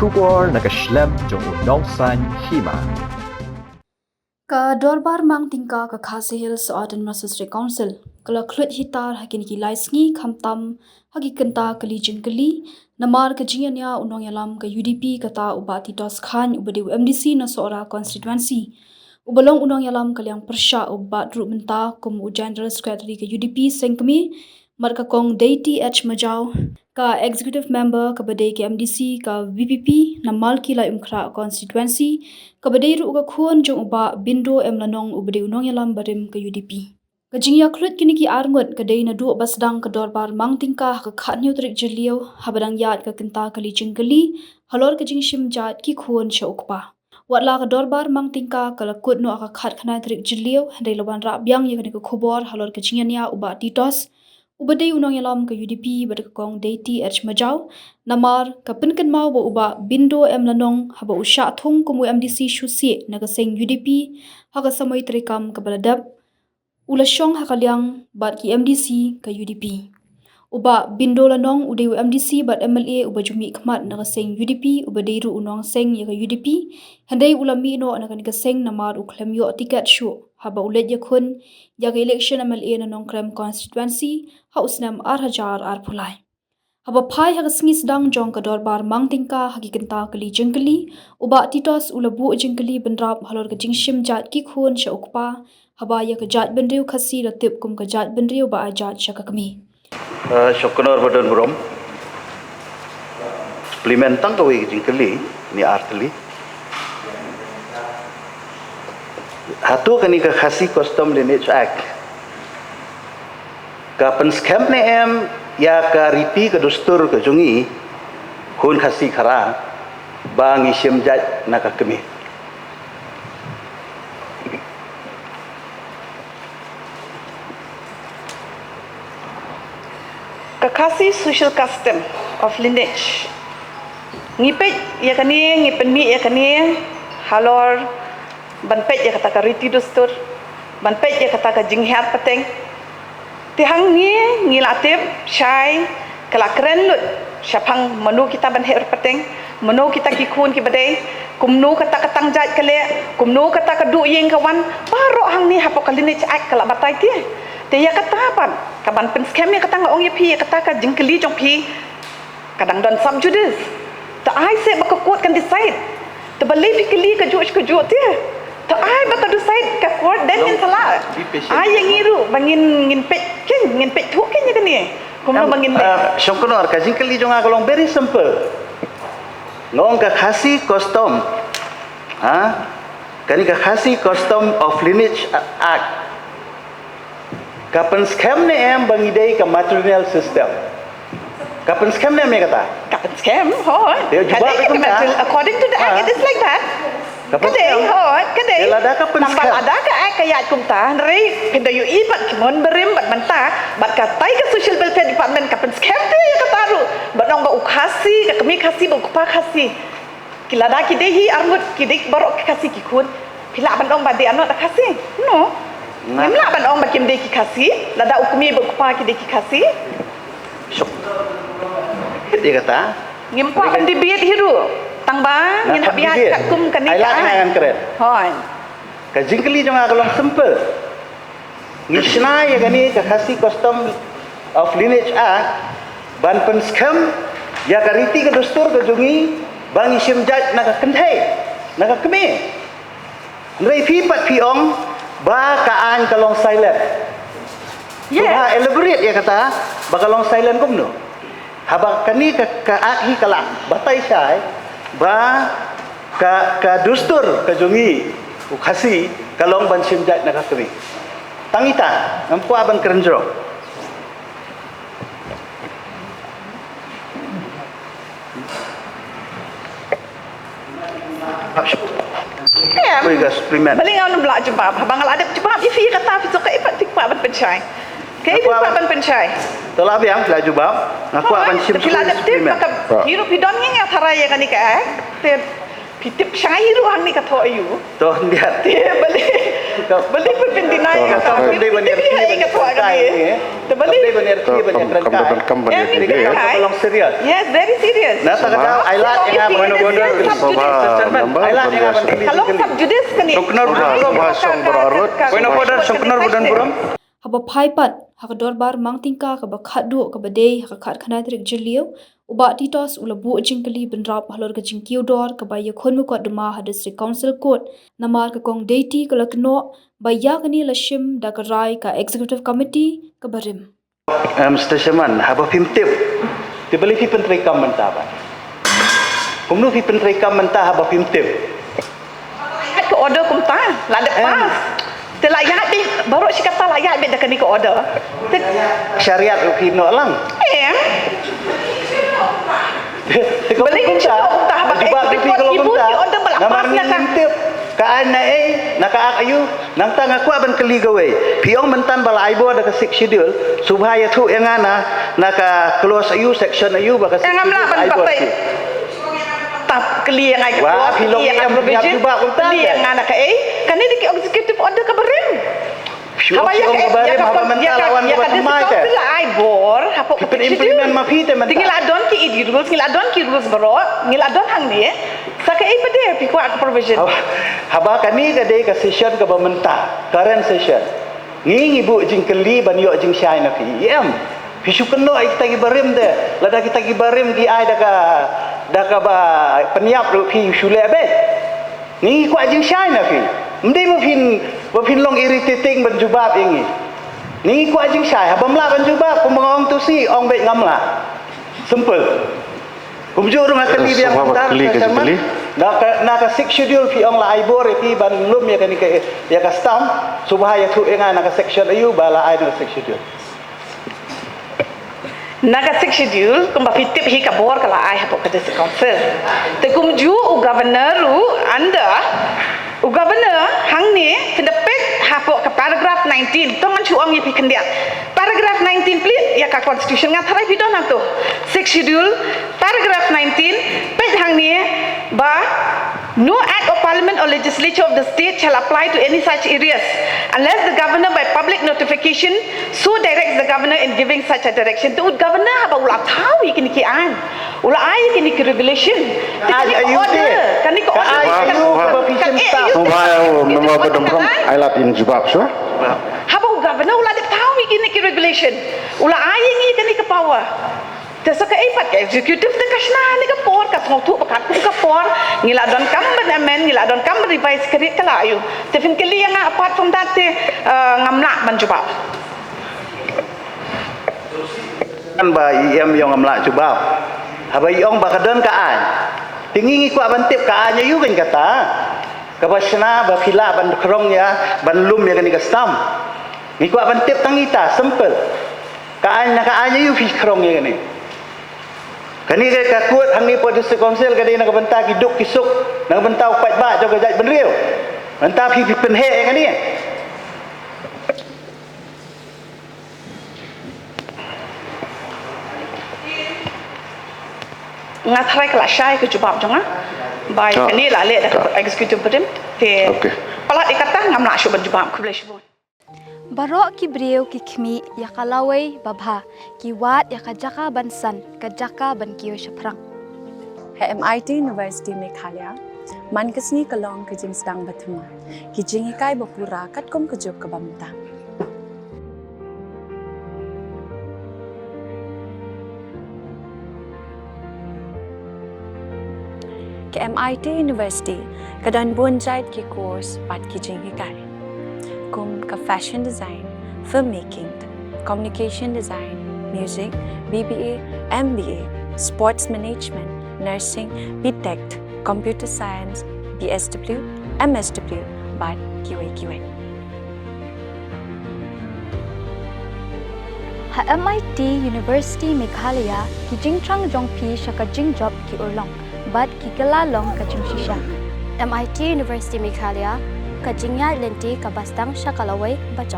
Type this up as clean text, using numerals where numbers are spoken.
Shubor nakaslem jong unongsan hima. Ka dorbar mang tingka ka khasi hills Aden Masasri Council kala khlut hitar hakin ki laisngi khamtam hagi kenta kali jingkali namar ka jinganya unong yalam ka UDP kata ubati tos khan ubadi MDC na sora constituency ubalong unong yalam kalyang persya ubat ru menta kum general secretary ka UDP sengkmi marka kong deity H majau ka executive member ka badai ke MDC ka VPP na malki la imkhra constituency ka badai ru ka khon jong uba bindo emlanong ubadi unong yalam barim ka UDP ka jingya khlut kini ki arngot ka dei na du basdang ka dorbar mangtingka ka khanyu trik jiliu habadang yat ka kenta kali jingkali halor ka jingshim jat ki khon cha ukpa watla ka dorbar mangtingka kala kut no aka khat khana trik jiliu dei lawan ra byang ye ka khobor halor ka jingya uba titos ubadai unong yalam ka UDP berkong deity H majau namar ka pinkan mau bo uba bindo emlanong haba usha thung kumu MDC shusi naga seng UDP haga samoi trikam ka baladap ulashong hakalyang bat ki MDC ka UDP uba bindo lanong udeu MDC bat MLA uba jumi khmat naga seng UDP uba deiru unong seng ya ka UDP handai ulami no naga seng namar ukhlem yo tiket shu haba ulet yakun ya ka election MLA na nong krem constituency hausnam arhajar arpulai haba phai haga singis dang jong ka dorbar mangtingka hagi kenta kali jingkali uba titos ulabu jingkali bendrap halor ka jingshim jat ki khon sha ukpa haba ya ka jat bendriu khasi ratip kum ka jat bendriu ba ajat shakakmi Syukur badan berom. Suplementang kau jingkali ni artli. Hatu kani ka khasi custom lineage act. Kapan scam ne em ya ka ripi ka dustur ka jungi hun khasi khara bang isim jat nak kami. Kakasi social custom of lineage. Ngipet ya kani ngipenmi ya kani halor banpet ya kata ka riti dustur banpet ya kata ka jinghat pateng tihang ni ngilatip syai kala keren lut syapang menu kita banher pateng menu kita kikun ki badai kumnu kata katang jat kale kumnu kata kadu yeng kawan paro hang ni hapo ka lineage act kala batai ti te ya kata pan kaban pen scam ya kata ngong ya pi kata ka jingkeli jong pi kadang don sam judes ta ai se bakakut kan decide ta balai pikeli ka juj ti ta ai baka decide ka court dan in salah ai yang ngiru bangin ngin pet tu ken ya kani kumno bangin Syukur ka jingkeli jong akalong very simple. Ngong ka khasi custom. Kani ka khasi custom of lineage act. Kapan scam ne em bangidai ka matrimonial system. Kapan scam ne me kata? kapan scam hoi according to the act it is like that kadai hoi kadai ada kapan nambal scam ada ka act kaya kumta nari pindayu ibat kimon berim bat menta bat katai ka social welfare department kapan scam tu ya kataru bat nong ba ukhasi ka kami khasi ba ukpa khasi kilada kidehi armut kidik barok khasi kikun pila ban ong ba de anot khasi no Nimla ban ong bakim de ki khasi lada ukmi ba ukpa kideki khasi dia kata ngimpa ban dibit hiru tangba ngin habiat kakum kani ai lang keren hoi ka jingkeli jong akalong simple ngishna ya gani ka khasi custom of lineage act ban pen scam ya kariti ka dustur ka jungi bang isim jat na ka kendai na ka kemi ngai pi pat pi ong ba kaan kalong silent yeah elaborate ya kata bakalong silent kumno haba kani ka akhi kala batai syai ba ka dustur ka jungi ukhasi kalong ban simjat na kakri tangita nampu aban kerenjro Koi gas primer. Balik ngau nak belak jebab. Abang ada jebab ifi kata fi sok ipat tikpa ban pencai. Kai fi ban pencai. Tola biang belak jebab. Ngaku aban sim primer. Hirup hidon ngi ngathara ya kani ka. Te pitip syai ru hang ni katho ayu. Toh dia te balik pun pendinai kata. Pitip ya katho kani. Terbalik. Kabel benar ki benar kerangkai. Yang ni Ini kerangkai. kan belum serius. Yes, very serious. Nah, tak ada ailat yang mana bodoh. Ailat yang apa ni? Kalau subjudice kan ni. Sungkenar Bueno bodoh sungkenar budan buram. Haba phaipat haka dorbar mang tingka ka ba khadu ka ba dei haka khat khanai trik jiliu uba titos ula bu jingkali benrap halor ka jingkiu dor ka ba ya khonmu ko duma ha district council court namar ka kong deiti ka lakno ba ya kani lashim da ka rai ka executive committee ka barim Mr. Shaman, haba pimtip. Dibeli fi pentrikam mentah ba. Kumnu fi pentrikam mentah haba pimtip. Ke order kum ta, la de pas. Te layak di baru si kata layak be dak ni ke order. Syariat fi no lang. Beli ni cukup tak apa. Sebab di fi kalau Ibu mentah. ni order Namar berlepas ni nak kan. pimtip. Kaan na nak ayu nang tang aku aban keli gawe. Piong mentan bala aibo ada ke six schedule subhaya tu yang ana nak close ayu section ayu baka six Yang amla ban papai. Tap keli yang ai ke. Wah, pilong yang berbiak juga kuntan. Keli yang ana ke kan ni di executive order ke berim. Haba yang kabarim haba mental lawan ke temai te. Bila ai bor, apa Kita implement mafi te mental. tinggal adon ki idi rules, tinggal adon ki rules bro, tinggal adon hang ni. Saka ai pede pi kuat provision. Haba kani ke dei ke session ke mentah. Current session. Ngi ibu jing keli ban yo jing syai na fi. Pisu keno ai kita gibarim de. Lada kita gibarim ki ai daka ba peniap ru pi sule be. Ni ku jing syai na fi. Mdi mo fin long irritating ban jubab ingi. Ni ku jing syai haba mla ban jubab ku mengong tu si ong be ngamla. Simple. Kumjur dengan keli yang bentar sama. Naka six schedule fi ong la aibor fi ban lum ya kan ya ka stam subhaya tu enga naka section ayu bala ai naka six schedule. Naga six schedule kumba fitip hi ka bor kala ai hapo ka district council. Te kumju u governor u anda u governor hang ni tendepek hapo ka paragraph 19 tongan chuang yi pi kendia. Paragraph 19 please ya ka constitution nga tharai bidon tu. Six schedule paragraph 19 page hang ni ba no act of parliament or legislature of the state shall apply to any such areas unless the governor by public notification so directs the governor in giving such a direction. Tu governor haba ula tahu ikini ki an. Ula ai ikini ki regulation. Ayu order. Kan ni ko order. Ayu provision staff. Memang betul-betul ailat in jubab so. Haba governor ula de tahu ikini ki regulation. Ula ai ngi ikini ke power. Terus ke ipat ke executive te kasna ni ke por ka ngotu pakat ku ke por ngila don kam ben amen ngila don kam revise kri kala ayu. Te fin kali yang apart from that te ngamla ban jubab. Kan ba iam yang ngamla jubab. Haba iong ba kadon ka an. Tingi ku aban tip ka anya yu kan kata. Ka basna ba phila ban krong ya ban lum ya kan ka stam. Ni ku aban tip tangita simple. Ka anya yu fi krong ya kan ni. Kani ka kuat hang ni po district council ka nak benta kiduk kisuk nak benta upat ba jo gajat benriu. Benta pi penhe kan ni. Ngathrai kala syai ke jubab jonga. Bai kani la le dak executive berim te. Okay. Palat ikata ngamla syu ban jubab ku boleh syu. Barok ki breu ki khmi ya kalawai babha ki wat ya kajaka bansan kajaka ban kiyo shaprang. MIT University Meghalaya man kasni kalong ke jing sedang bathuma ki jing ikai bapura katkom kejuk ke bamta. Ke MIT University kadan bunjait ki course pat ki jing ikai. Kum ka fashion design, filmmaking, communication design, music, BBA, MBA, sports management, nursing, BTech, computer science, BSW, MSW, but QA. Ha MIT University Meghalaya ki jingtrang jongpi shaka job ki urlong but ki kalalong ka shisha. MIT University Meghalaya Kajingya lenti kabastang syakalaway bacok.